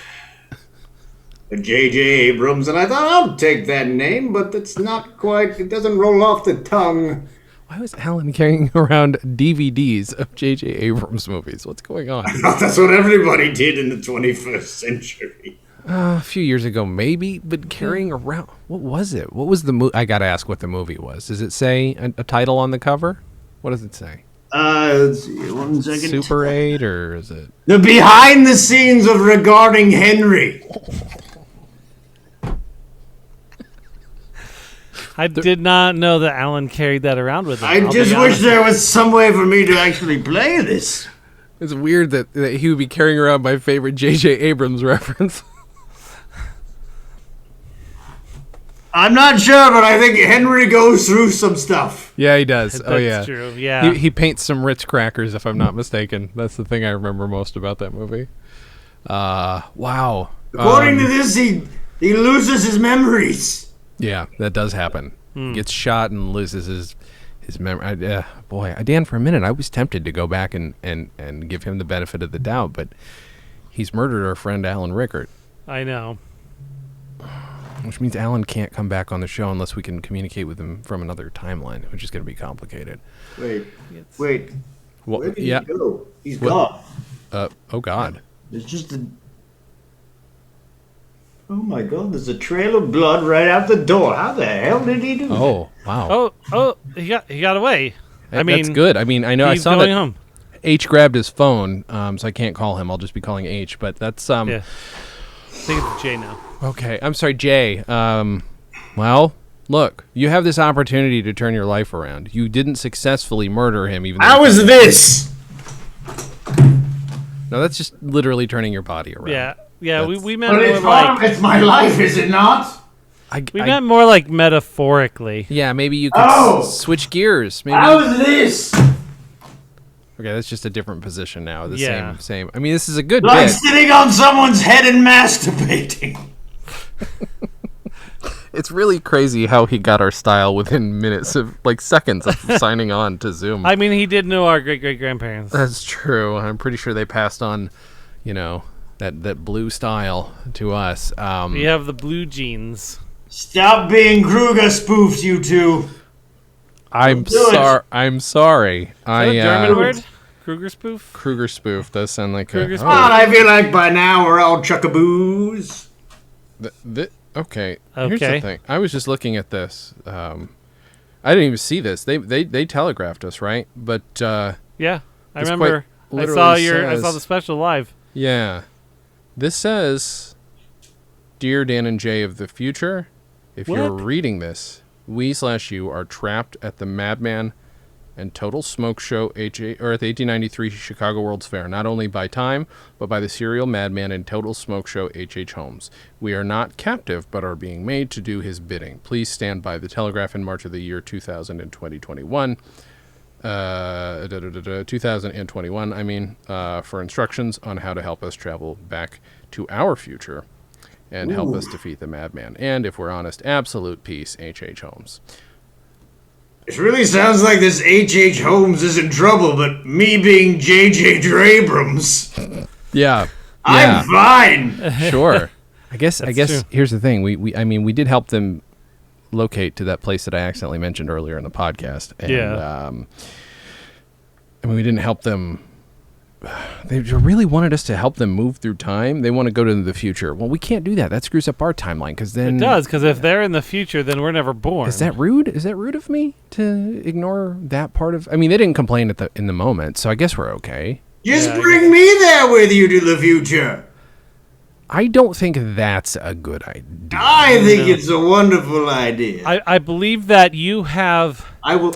a J.J. Abrams, and I thought, I'll take that name, but it's not quite, it doesn't roll off the tongue. Why was Alan carrying around DVDs of J.J. Abrams movies? What's going on? That's what everybody did in the 21st century. A few years ago, maybe, but carrying around... What was it? What was the movie? I gotta ask what the movie was. Does it say a title on the cover? What does it say? Let's see, 1 second. Super 8, or is it... The behind the scenes of Regarding Henry. I did not know that Alan carried that around with him. I just wish there was some way for me to actually play this. It's weird that he would be carrying around my favorite J.J. Abrams reference. I'm not sure, but I think Henry goes through some stuff. Yeah, he does. Oh, yeah. That's true, yeah. He paints some Ritz crackers, if I'm not mistaken. That's the thing I remember most about that movie. Wow. According to this, he loses his memories. Yeah, that does happen. Gets shot and loses his memory. Boy, Dan, for a minute, I was tempted to go back and give him the benefit of the doubt, but he's murdered our friend Allen Rueckert. I know. Which means Alan can't come back on the show unless we can communicate with him from another timeline, which is going to be complicated. Wait. Well, Where did yeah. he go? He's What? gone. Oh, God. There's just a... Oh, my God. There's a trail of blood right out the door. How the hell did he do that? Oh, wow. He got away. That's good. I mean, I know I he's saw going that home. H grabbed his phone, so I can't call him. I'll just be calling H, but that's... Yeah. I think it's J now. Okay, I'm sorry, Jay. Well, look, you have this opportunity to turn your life around. You didn't successfully murder him, even though... How is this? No, that's just literally turning your body around. Yeah. We meant But more it's, like it's my life, is it not? we meant more like metaphorically. Yeah, maybe you could switch gears. Maybe. How is this? Okay, that's just a different position now. The Yeah. same. I mean, this is a good Like bit. sitting on someone's head and masturbating. It's really crazy how he got our style within minutes of, like, seconds of signing on to Zoom. I mean, he did know our great-great-grandparents. That's true. I'm pretty sure they passed on, that blue style to us. We have the blue jeans. Stop being Kruger spoofed, you two. I'm sorry. Is that a German word? Kruger spoof? Kruger spoof does sound like Kruger a... spoof. Come on, I feel like by now we're all chuckaboos. Okay. Here's the Okay. thing. I was just looking at this. I didn't even see this. They telegraphed us, right? But Yeah. I remember. I saw the special live. Yeah. This says, "Dear Dan and Jay of the future, if you're reading this, we/you are trapped at the Madman and Total Smoke Show at the 1893 Chicago World's Fair, not only by time, but by the serial Madman and Total Smoke Show H.H. Holmes. We are not captive, but are being made to do his bidding. Please stand by the Telegraph in March of the year 2000 and 2021. 2021, for instructions on how to help us travel back to our future and help us defeat the Madman. And if we're honest, absolute peace, H.H. Holmes." It really sounds like this H.H. Holmes is in trouble, but me being J.J. Jabrams, Yeah. I'm fine. Sure. I guess true. here's the thing. We did help them locate to that place that I accidentally mentioned earlier in the podcast. And, we didn't help them. They really wanted us to help them move through time. They want to go to the future. Well, we can't do that. That screws up our timeline, because then... It does, because if they're in the future, then we're never born. Is that rude? Is that rude of me to ignore that part of... I mean, they didn't complain in the moment, so I guess we're okay. Just bring me there with you to the future. I don't think that's a good idea. I think it's a wonderful idea. I believe that you have... I will...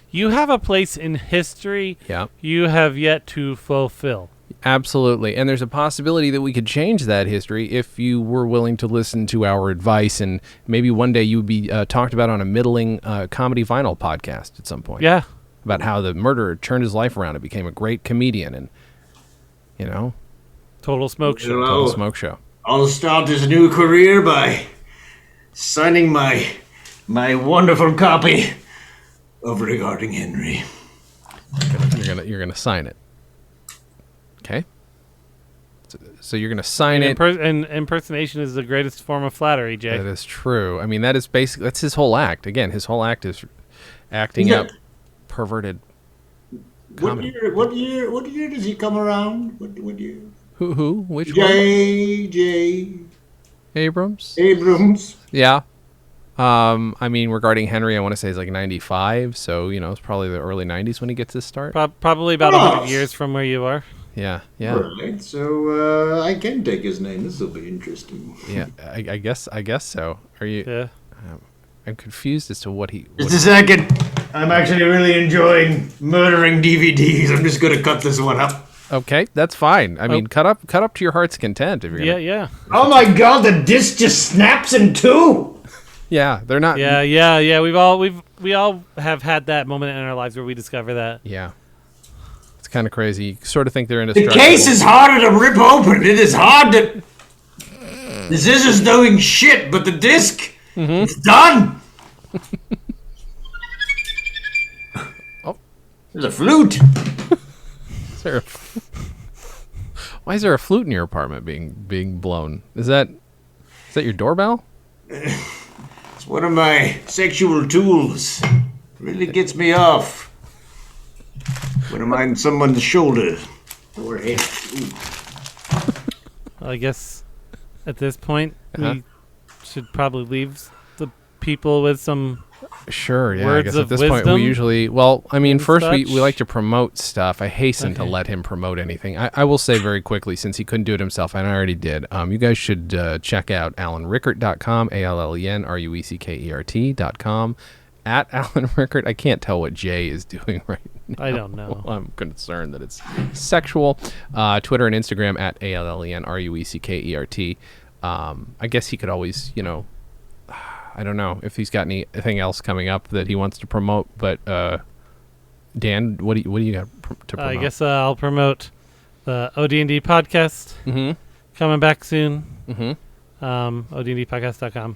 You have a place in history you have yet to fulfill. Absolutely. And there's a possibility that we could change that history if you were willing to listen to our advice, and maybe one day you would be talked about on a middling comedy vinyl podcast at some point. Yeah. About how the murderer turned his life around and became a great comedian, and, Total Smoke Show. Total Smoke Show. I'll start this new career by signing my wonderful copy of Regarding Henry. You're gonna sign it. Okay. So you're gonna sign it. And impersonation is the greatest form of flattery, Jay. That is true. I mean, that's his whole act. Again, his whole act is acting up perverted comedy. What year does he come around? What year? Who? Which one? J. Abrams. Yeah. I mean, Regarding Henry, I want to say is like 95, so, it's probably the early 90s when he gets his start. Probably about 100 years from where you are. Yeah. Right, so I can take his name. This will be interesting. Yeah, I guess so. Are you... Yeah. I'm confused as to what he... Just a second. I'm actually really enjoying murdering DVDs. I'm just going to cut this one up. Okay, that's fine. I mean, cut up to your heart's content if you're gonna... Yeah. Oh my god, the disc just snaps in two! Yeah, they're not... Yeah. We all have had that moment in our lives where we discover that. Yeah. It's kind of crazy. You sort of think they're The case is harder to rip open. It is hard to... The scissor's doing shit, but the disc, it's done! Oh. There's a flute. Why is there a flute in your apartment being blown? Is that your doorbell? It's one of my sexual tools. Really gets me off when I'm on someone's shoulder or head. Well, I guess at this point we should probably leave the people with some... Sure, yeah. Words I guess of at this point we wisdom usually... Well, I mean, first we such? like to promote stuff. I hasten to let him promote anything. I will say very quickly, since he couldn't do it himself, and I already did, you guys should check out AllenRueckert.com, AllenRueckert.com, at Allen Rueckert. I can't tell what Jay is doing right now. I don't know. I'm concerned that it's sexual. Twitter and Instagram at AllenRueckert. I guess he could always, I don't know if he's got anything else coming up that he wants to promote, but Dan, what do you got to promote? I guess I'll promote the OD&D podcast coming back soon. OD&Dpodcast.com,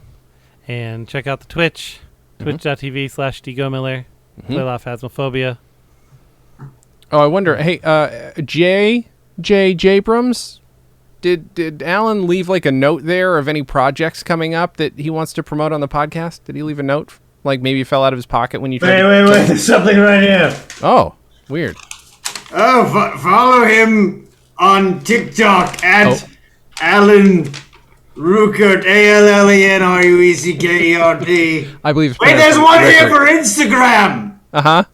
and check out the Twitch, twitch.tv/DGoMiller. Play a lot of Phasmophobia. Oh, I wonder. Hey, Jabrams. Did Alan leave like a note there of any projects coming up that he wants to promote on the podcast? Did he leave a note? Like maybe it fell out of his pocket when you tried Wait, there's something right here. Oh, weird. Oh, follow him on TikTok at Allen Rueckert, AllenRueckert. I believe. Wait, there's one here for Instagram. Uh-huh.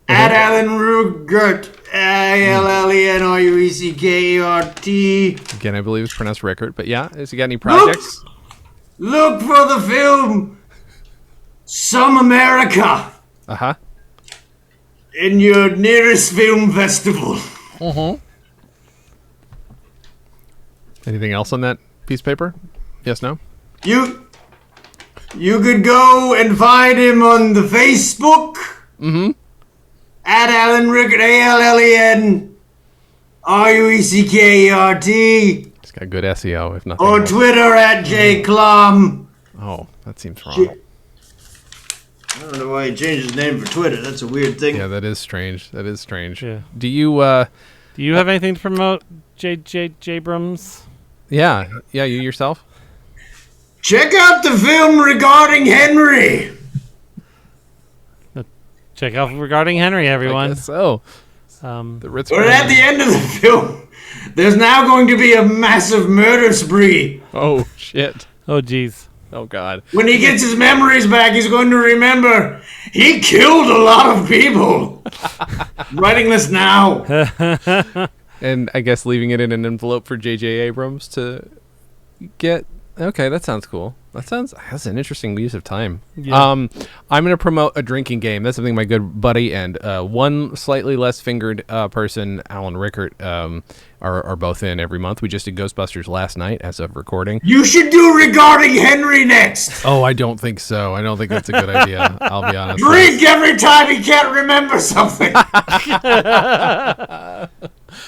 At Allen Rueckert, Allen-Rueckert. Again, I believe it's pronounced Rickert, but yeah, has he got any projects? Look for the film Some America Uh-huh. in your nearest film festival. Anything else on that piece of paper? Yes, no? You could go and find him on the Facebook. At Allen Rueckert, AllenRueckert. It's got good SEO, if nothing Or else. Twitter at jclom. Oh, that seems wrong. I don't know why he changed his name for Twitter. That's a weird thing. Yeah, that is strange. That is strange. Yeah. Do you, Do you have anything to promote, Jabrams? yeah, you yourself? Check out the film regarding Henry. Check out regarding Henry, I everyone. guess so. Um, The Ritz. But at the end of the film, there's now going to be a massive murder spree. Oh, shit. oh, jeez. Oh, God. When he gets his memories back, he's going to remember he killed a lot of people. Writing this now. And I guess leaving it in an envelope for J.J. Abrams to get... Okay, that sounds cool. That's an interesting use of time. Yeah. I'm going to promote a drinking game. That's something my good buddy and one slightly less fingered person, Allen Rueckert, are both in every month. We just did Ghostbusters last night as of recording. You should do regarding Henry next. Oh, I don't think so. I don't think that's a good idea. I'll be honest. Drink every time he can't remember something.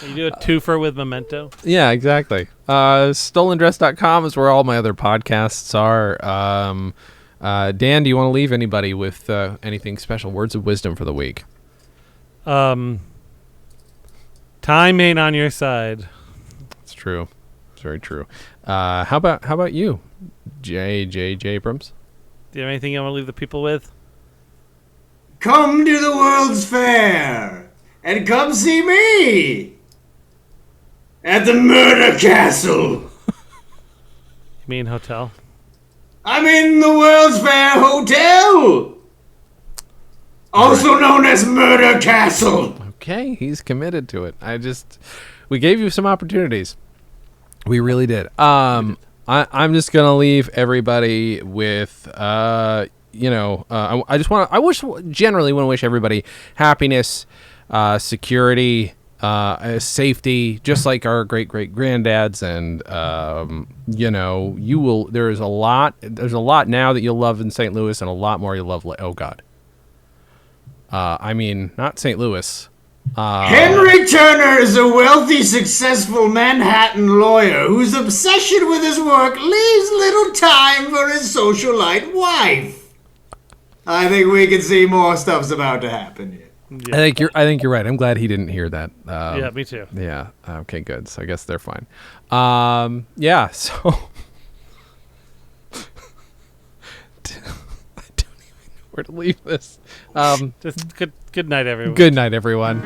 You do a twofer with Memento. Yeah, exactly. StolenDress.com is where all my other podcasts are. Dan, do you want to leave anybody with anything special? Words of wisdom for the week. Time ain't on your side. It's true. It's very true. How about you, J. Abrams? Do you have anything you want to leave the people with? Come to the World's Fair and come see me at the Murder Castle. You mean hotel? I'm in the World's Fair Hotel, also known as Murder Castle. Okay, he's committed to it. We gave you some opportunities. We really did. I'm just gonna leave everybody with I generally want to wish everybody happiness, security, safety, just like our great-great-granddads, and there's a lot now that you'll love in St. Louis, and a lot more you'll love. Not St. Louis. Henry Turner is a wealthy, successful Manhattan lawyer whose obsession with his work leaves little time for his socialite wife. I think we can see more stuff's about to happen here. Yeah. I think you're right. I'm glad he didn't hear that. Yeah, me too. Yeah. Okay, good. So I guess they're fine. Yeah. So I don't even know where to leave this. Just good night, everyone. Good night, everyone.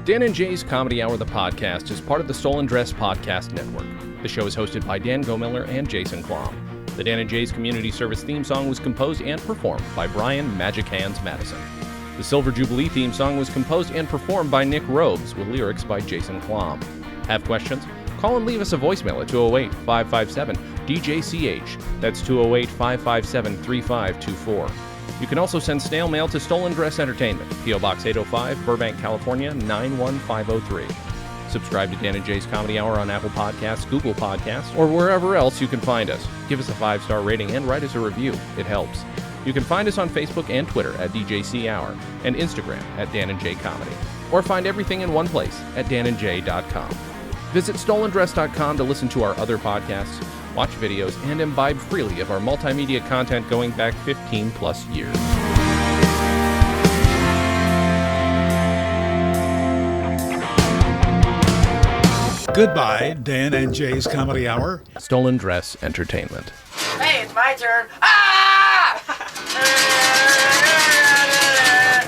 Dan and Jay's Comedy Hour, the podcast, is part of the Stolen Dress Podcast Network. The show is hosted by Dan Gomiller and Jason Klom. The Dan and Jay's Community Service theme song was composed and performed by Brian Magic Hands Madison. The Silver Jubilee theme song was composed and performed by Nick Robes, with lyrics by Jason Klom. Have questions? Call and leave us a voicemail at 208-557-DJCH. That's 208-557-3524. You can also send snail mail to Stolen Dress Entertainment, P.O. Box 805, Burbank, California, 91503. Subscribe to Dan and Jay's Comedy Hour on Apple Podcasts, Google Podcasts, or wherever else you can find us. Give us a 5-star rating and write us a review. It helps. You can find us on Facebook and Twitter at DJC Hour and Instagram at Dan and Jay Comedy. Or find everything in one place at danandjay.com. Visit stolendress.com to listen to our other podcasts, watch videos, and imbibe freely of our multimedia content going back 15 plus years. Goodbye, Dan and Jay's Comedy Hour. Stolen Dress Entertainment. Hey, it's my turn. Ah!